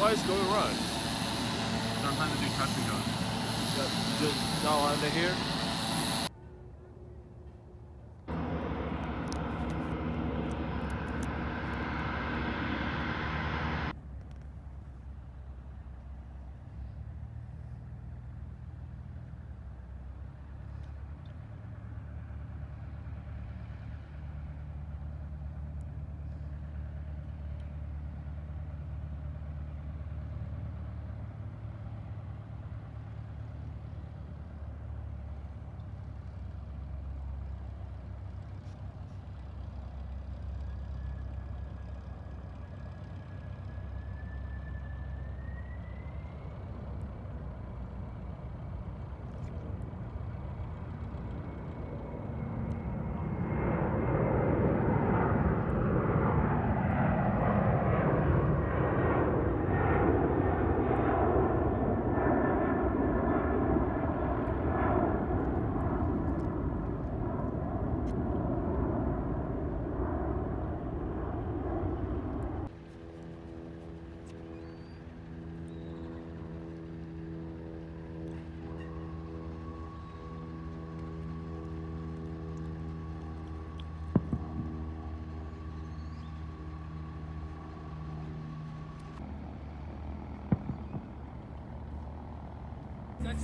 Otherwise, go and run. Sometimes they do touch and go. Just all under here.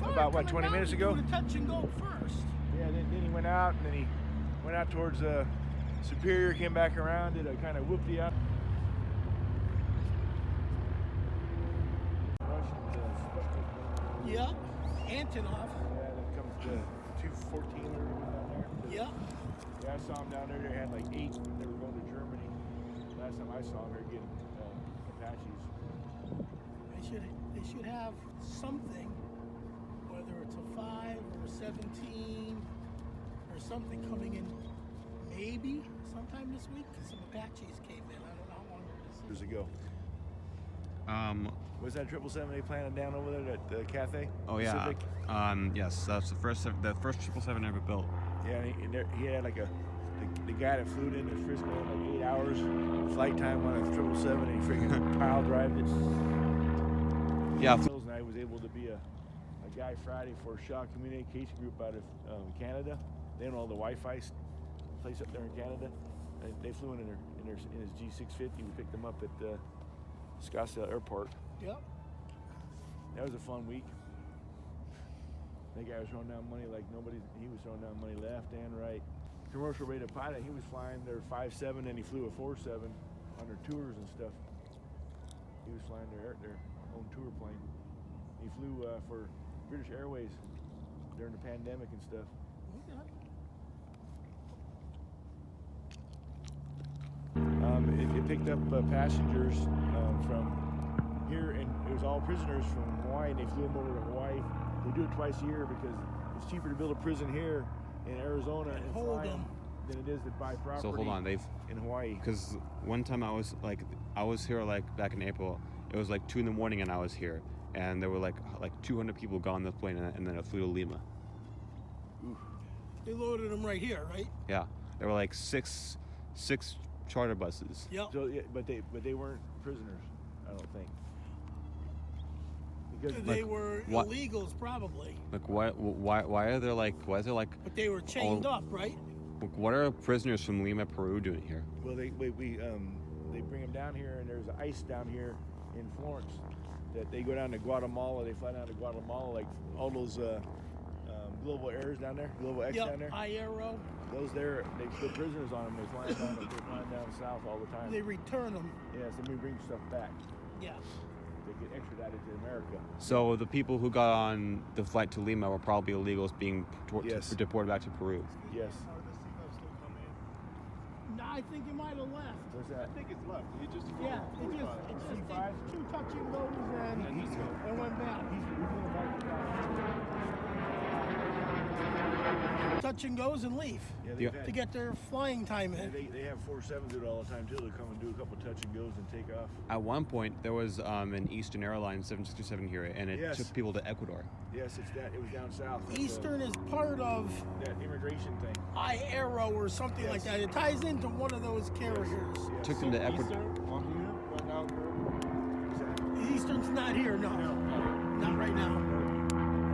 About what, 20 minutes ago? Touch and go first. Yeah, then he went out, and then he went out towards Superior, came back around, did a kind of whoopty up. Yep, Antonov. Yeah, then comes the 214 down there. Yep. Yeah, I saw him down there. They had like 8. They were going to Germany. Last time I saw them, they were getting Apaches. They should have something, whether it's a 5 or a 17 or something coming in maybe sometime this week, because some Apaches came in. I don't know how long it is. Years ago. Was that 777 they planted down over there at the cafe? Oh Pacific? yeah. Yes, that's the first 777 ever built. Yeah, and he had like the guy that flew it into Frisco in like 8 hours flight time on a 777, and he freaking pile drived it. Yeah. And I was able to be a guy Friday for Shaw Communication Group out of Canada. They own all the Wi-Fi place up there in Canada. And they flew in his G650. We picked them up at Scottsdale Airport. Yep. That was a fun week. That guy was throwing down money like nobody. He was throwing down money left and right. Commercial rated pilot. He was flying their 5.7, and he flew a 4.7 on their tours and stuff. He was flying their own tour plane. He flew for British Airways during the pandemic and stuff. It picked up passengers from here, and it was all prisoners from Hawaii, and they flew them over to Hawaii. They do it twice a year because it's cheaper to build a prison here in Arizona and fly them than it is to buy property. So hold on, in Hawaii. Because one time I was here like back in April. It was like 2 in the morning, and I was here, and there were like 200 people got on the plane, and then it flew to Lima. Oof. They loaded them right here, right? Yeah, there were like six charter buses. Yep. So, yeah, but they weren't prisoners, I don't think. Because they were illegals, probably. Like why is there like? But they were chained up, right? What are prisoners from Lima, Peru doing here? Well, they bring them down here, and there's ice down here in Florence that they go down to Guatemala. They fly down to Guatemala, like all those Global Airs down there, Global X down there. Aero. Those there, they put prisoners on them. They're flying down south all the time. They return them. Yes, and we bring stuff back. Yeah. They get extradited to America. So the people who got on the flight to Lima were probably illegals being deported back to Peru. Yes. No, I think it might have left. What's that? I think it's left. It just It's just C5? 2 touch and goes and went back. Touch and goes and leave to get their flying time in. They have 4.7s do it all the time too. They come and do a couple touch and goes and take off. At one point, there was an Eastern Airlines 767 here, and it took people to Ecuador. Yes, it was down south. Eastern is part of that immigration thing. Aero or something like that. It ties into one of those carriers. Took them to Ecuador. Eastern's not here, no. Not right now.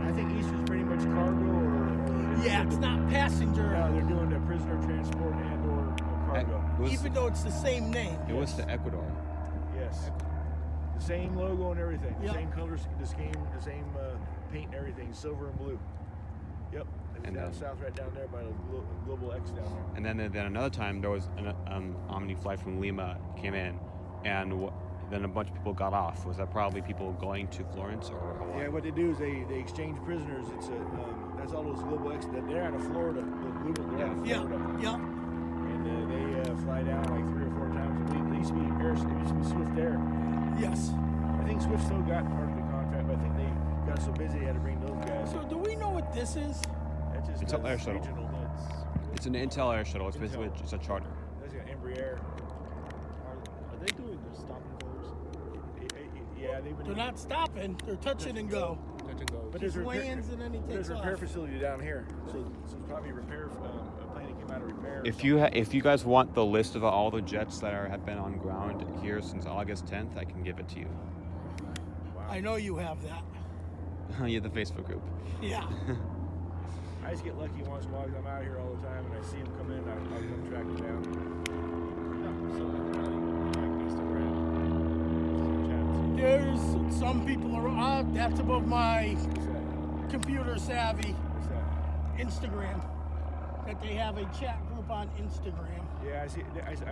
I think Eastern's pretty much cargo or Yeah, it's not passenger. No, they're doing the prisoner transport and or cargo. It was, Even though it's the same name. it was to Ecuador. Yes. The same logo and everything. The Yep. same colors, the same paint and everything, silver and blue. Yep. It was And, down south, right down there by the Global X down there. And then another time there was an Omni flight from Lima came in, and then a bunch of people got off. Was that probably people going to Florence or Hawaii? Yeah, what they do is they exchange prisoners. It's that's all those Global X. They're out of Florida. They're out of Yeah, Florida. yeah. And they fly down like 3 or 4 times a week. It used to be Swift Air. Yes. I think Swift still got part of the contract, but I think they got so busy they had to bring those guys. So do we know what this is? That's just It's an air that's shuttle. regional. It's an Intel air shuttle. It's Intel. basically just a charter. That's got Embraer. Are they doing the stop and goes? Yeah, they've been. They're not stopping. They're touch it and go. Touch and goes. But Just there's a repair- lands and then he There's takes a repair off. facility down here, so it's probably a repair a plane that came out of repair. or If you guys want the list of all the jets that have been on ground here since August 10th, I can give it to you. something. Wow. I know you have that. Yeah, the Facebook group. Yeah. I just get lucky once in a while 'cause I'm out here all the time and I see them come in. I'll come track them down. So Instagram, There's some people are. That's above my What's that? computer savvy What's that? Instagram. That they have a chat group on Instagram. Yeah, I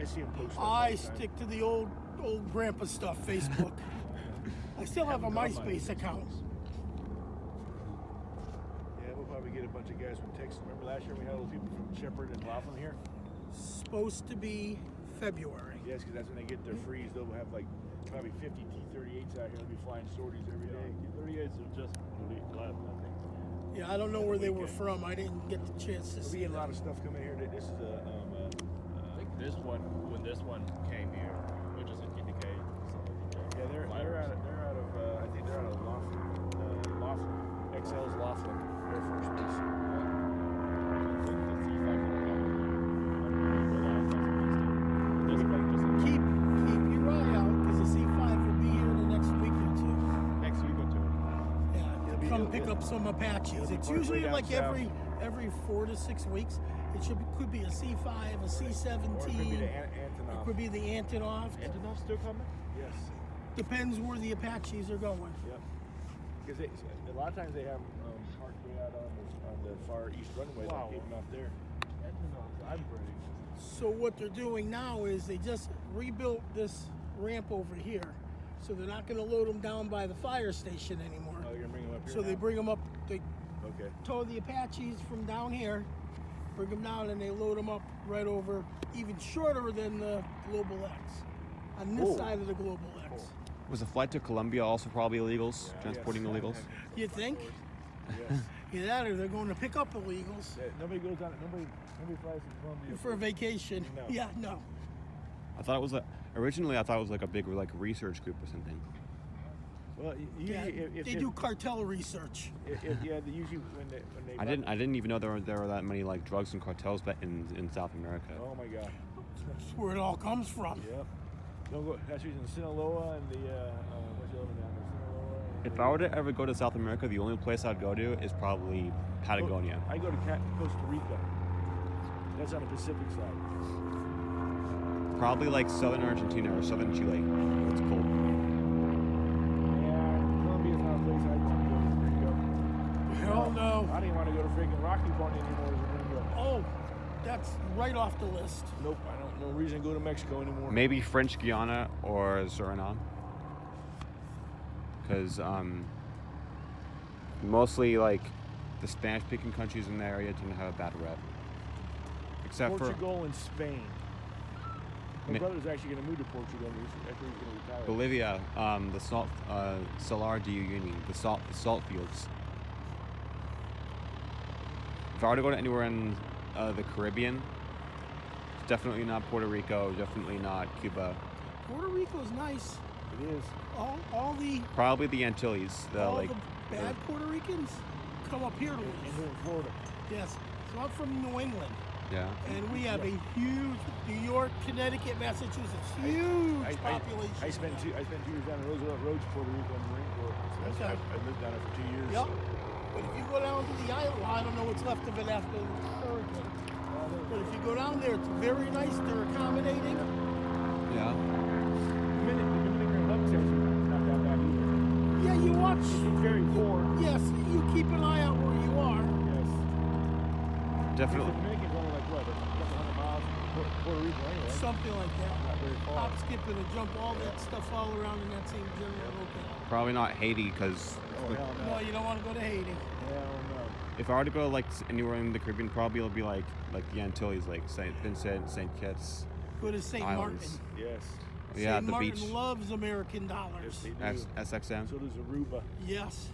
see them post. Stuff all I the time. stick to the old grandpa stuff, Facebook. I still have a Haven't got mine. MySpace account. Yeah, we'll probably get a bunch of guys from Texas. Remember last year we had all those people from Shepherd and Laughlin here? Supposed to be February. Yes, because that's when they get their freeze. They'll have like probably 50 T-38s out here. They'll be flying sorties every day. T-38s are just left, I think. Yeah, I don't know where they were from. I didn't get the chance to We'll see be getting a them. lot of stuff coming here. This is a I think this one, when this one came here, which is an indicator. yeah. They're out of I think they're out of Laughlin. XL's Laughlin Air Force Base. Keep your eye out because the C5 will be here in the next week or two. Next week or two. Yeah, be- come it'll pick be- up some Apaches. it'll be It's partway usually down like south. every 4 to 6 weeks. It could be a C5, a Or it could be C17. the It Antonov. could be the Antonov. Antonov still coming? Yes. Depends where the Apaches are going. Yep. Because a lot of times they have parked way out on the far east runway. Wow. They keep them out there. Antonov, I'm ready. So what they're doing now is they just rebuilt this ramp over here. So they're not going to load them down by the fire station anymore. Oh, you're gonna bring them up here. So they now? bring them up. They Okay. tow the Apaches from down here, bring them down, and they load them up right over, even shorter than the Global X, on this Cool. side of the Global X. Was the flight to Colombia also probably illegals? Yeah, Transporting yes. illegals? You think? Yes. Either that or they're going to pick up illegals Yeah, nobody goes down. Nobody flies to Colombia for a vacation. No. Yeah, no. I thought it was originally I thought it was like a big like research group or something. Well, Yeah, usually they do cartel research. Usually when they. I didn't even know there were that many like drugs and cartels in South America. Oh my God. That's where it all comes from. Yep. Don't go. That's the reason Sinaloa and the what's the other one down there? Sinaloa. And If I were to ever go to South America, the only place I'd go to is probably Patagonia. I go to Costa Rica. That's on the Pacific side. Probably like southern Argentina or southern Chile. Where it's cold. Yeah, Colombia's not a place I want to go as a gringo. Hell no. I didn't want to go to freaking Rocky Point anymore as a gringo. Oh, that's right off the list. Nope, I don't. No reason to go to Mexico anymore. Maybe French Guiana or Suriname. Because mostly like the Spanish-speaking countries in the area tend to have a bad rep. Except Portugal and Spain. My Mi- brother's actually going to move to Portugal. That's where he's going to retire. for Bolivia, the salt Salar de Uyuni, the salt fields. If I were to go to anywhere in the Caribbean, it's definitely not Puerto Rico, definitely not Cuba. Puerto Rico's nice. It is. All the Probably the Antilles. the bad Puerto Ricans come up here to And live. here in Florida. Yes. So I'm from New England. Yeah. And we have a huge New York, Connecticut, Massachusetts, huge population. I spent 2 years down the Roosevelt Road, Puerto Rico, in the Marine Corps. So Okay. I lived down there for 2 years. Yep. But if you go down to the island, well, I don't know what's left of it after the hurricane. But if you go down there, it's very nice. They're accommodating. Yeah. The Dominican Republic is not that bad either. Yeah, you watch. It's very poor. Yes, you keep an eye out where you are. Yes. Definitely. The Dominican's only like what, a couple hundred miles from Puerto Rico anyway. Something like that. Not very far. Hop, skip, and a jump, all that stuff all around in that same general locale. Probably not Haiti, because Oh hell no. No, you don't want to go to Haiti. Hell no. if I were to go like anywhere in the Caribbean, probably it'll be like the Antilles, like Saint Vincent, Saint Kitts. Go to St. Islands. Martin. Yes. Yeah, St. the Martin beach. loves American dollars. Yes, they do. SXM. So does Aruba. Yes.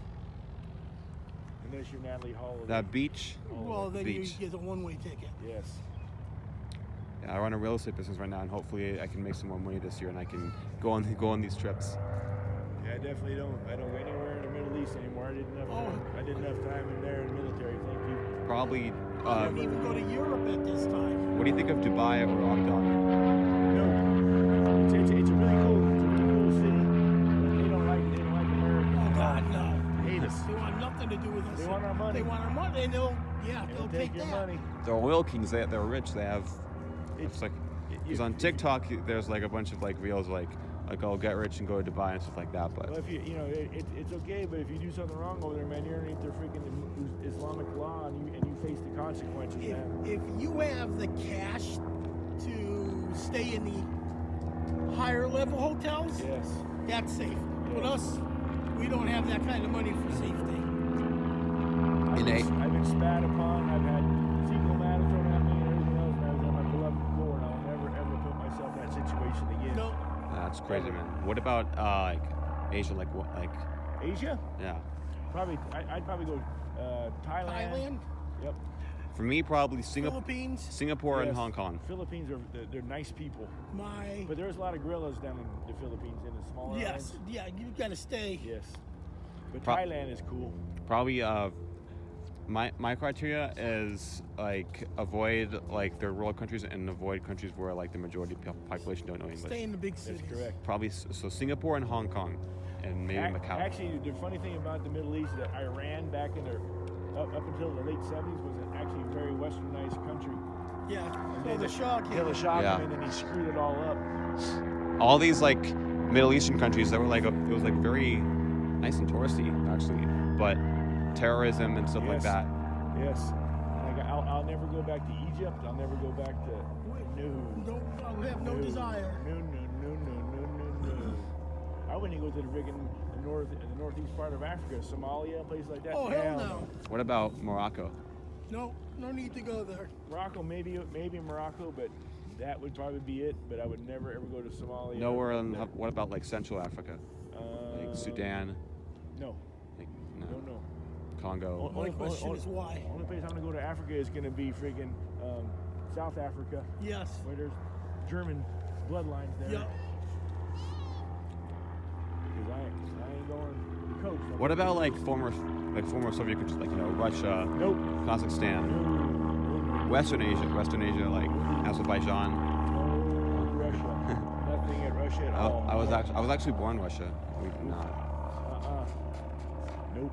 Unless you're Natalie Hall. That beach. Well, then beach. you get a one-way ticket. Yes. Yeah, I run a real estate business right now, and hopefully I can make some more money this year, and I can go on these trips. Yeah, I definitely don't. I don't go anywhere in the Middle East anymore. I did enough. Oh. I did enough time in there in the military. Thank you. Probably. I don't even go to Europe at this time. What do you think of Dubai or Abu Dhabi? No. It's a really cool city. But they don't like America. Oh God, no. They hate us. They want nothing to do with us. They want our money. They want our money, and they'll They'll take your that. money. They're oil kings. They're rich. They have. It's like. You- Because on TikTok, there's like a bunch of like reels like oh, get rich and go to Dubai and stuff like that. But Well, if it's okay, but if you do something wrong over there, man, you're underneath their freaking Islamic law, and you face the consequences, man. If you have the cash to stay in the higher level hotels, Yes. that's safe. With us, we don't have that kind of money for safety. I've been spat upon. I've had fecal matter thrown at me and everything else, and I was on my beloved floor, and I'll never ever put myself in that situation again. No, that's crazy, man. What about like Asia? Like what? Like Asia? yeah. I'd probably go Thailand. Thailand, Yep. For me, probably Singapore, Philippines. and Yes. Hong Kong. Philippines they're nice people, My but there's a lot of gorillas down in the Philippines in the smaller yes, islands. yeah, you got to stay. Yes. But Pro- Thailand is cool. Probably my criteria is like avoid like third world countries and avoid countries where like the majority of population don't know English. Stay in the big That's cities. correct. Probably so Singapore and Hong Kong, and maybe Macau. Actually, the funny thing about the Middle East is that Iran back in their up until the late 70s was actually a very westernized country. Yeah. And Well, then the Shah came. Till the Shah Yeah. came in and he screwed it all up. All these like Middle Eastern countries that were like it was like very nice and touristy actually, but terrorism and stuff like Yes. that. Yes. Like I'll never go back to Egypt. I'll never go back to no. I have no desire. No. I wouldn't even go to the friggin' the northeast part of Africa, Somalia, places like that. Oh hell no. What about Morocco? No, no need to go there. Morocco, maybe Morocco, but that would probably be it. But I would never ever go to Somalia. Nowhere in, what about like Central Africa? Like Sudan? No, Like no. Congo? My question is why? Only place I'm gonna go to Africa is gonna be friggin' South Africa, Yes. where there's German bloodlines there. Yep. Because I ain't going to the coast. I'm What going about to like the former Soviet countries like Russia, coast. Nope. Kazakhstan, No. Western Asia like Azerbaijan? No Russia. Nothing at Russia at all. I was actually born in Russia. Believe it or not. Nope.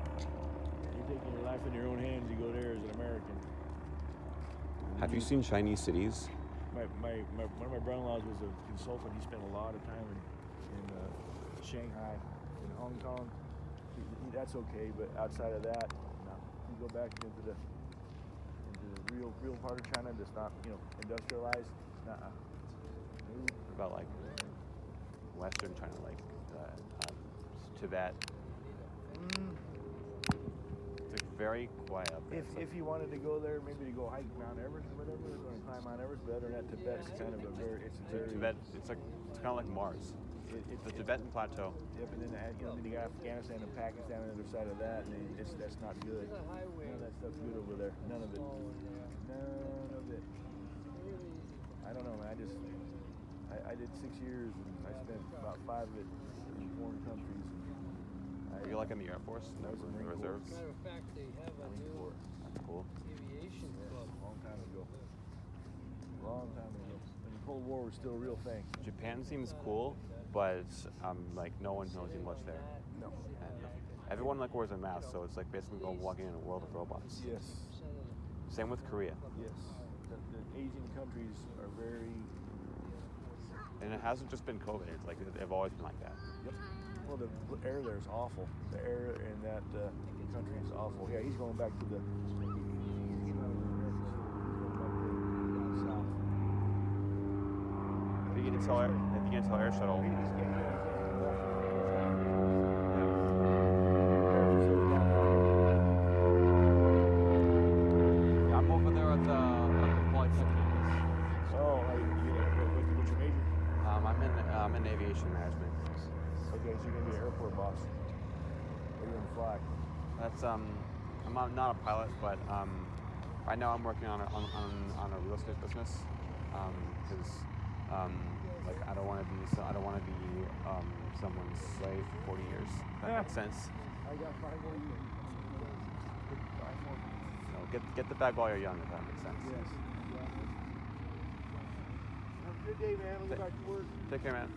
You're taking your life in your own hands. You go there as an American. Have you seen Chinese cities? One of my brother-in-laws was a consultant. He spent a lot of time in Shanghai, in Hong Kong. That's okay, but outside of that, no. You go back into the real part of China that's not industrialized. Nuh-uh. No. What about like Western China, like Tibet? It's like very quiet up there. If you wanted to go there, maybe to go hike Mount Everest or whatever, or going to climb Mount Everest, but other than that, Tibet's kind of a very, Tibet, it's kind of like Mars. It's The Tibetan Plateau. Yep, and then then you got Afghanistan and Pakistan on the other side of that, and that's not good. None of that stuff's good over there. None of it. None of it. I don't know, man. I did 6 years, and I spent about 5 of it in foreign countries. Are you like in the Air Force? I was in the Marine Corps. Reserves? Matter of fact, they have a Marine new Corps. That's cool. aviation club. A long time ago. War was still a real thing. Japan seems cool, but like no one knows much there. No. And everyone like wears a mask, so it's like basically walking in a world of robots. Yes. Same with Korea. Yes. The Asian countries are very. And it hasn't just been COVID. It's like they've always been like that. Yep. Well, the air there is awful. The air in that country is awful. Yeah, he's going back to the. If you can tell air shuttle. Yeah, I'm over there at the Polytechnic campus. Oh, what's your major? I'm in aviation management. Okay, so you're gonna be an airport boss. Or you're gonna fly. That's I'm not a pilot, but right now I'm working on a real estate business because like I don't want to be someone's slave for 40 years. If that makes sense. I got 5 more years. 5 more. No, get the bag while you're young. If that makes sense. Yes. Have a good day, man. I'll go back to work. Take care, man.